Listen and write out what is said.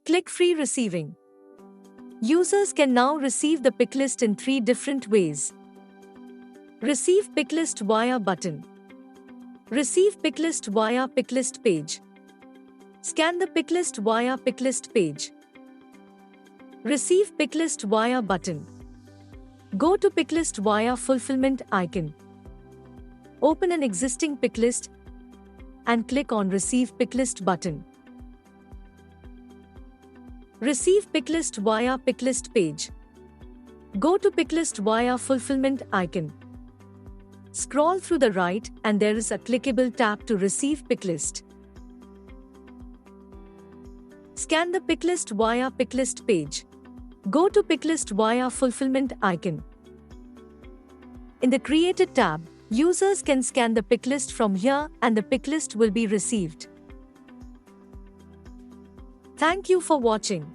Click-free receiving. Users can now receive the Picklist in 3 different ways. Receive Picklist via button. Receive Picklist via Picklist page. Scan the Picklist via Picklist page. Receive Picklist via button. Go to Picklist via fulfillment icon. Open an existing Picklist and click on Receive Picklist button. Receive Picklist via Picklist page. Go to Picklist via fulfillment icon. Scroll through the right and there is a clickable tab to receive Picklist. Scan the Picklist via Picklist page. Go to Picklist via fulfillment icon. In the Created tab, users can scan the Picklist from here and the Picklist will be received. Thank you for watching.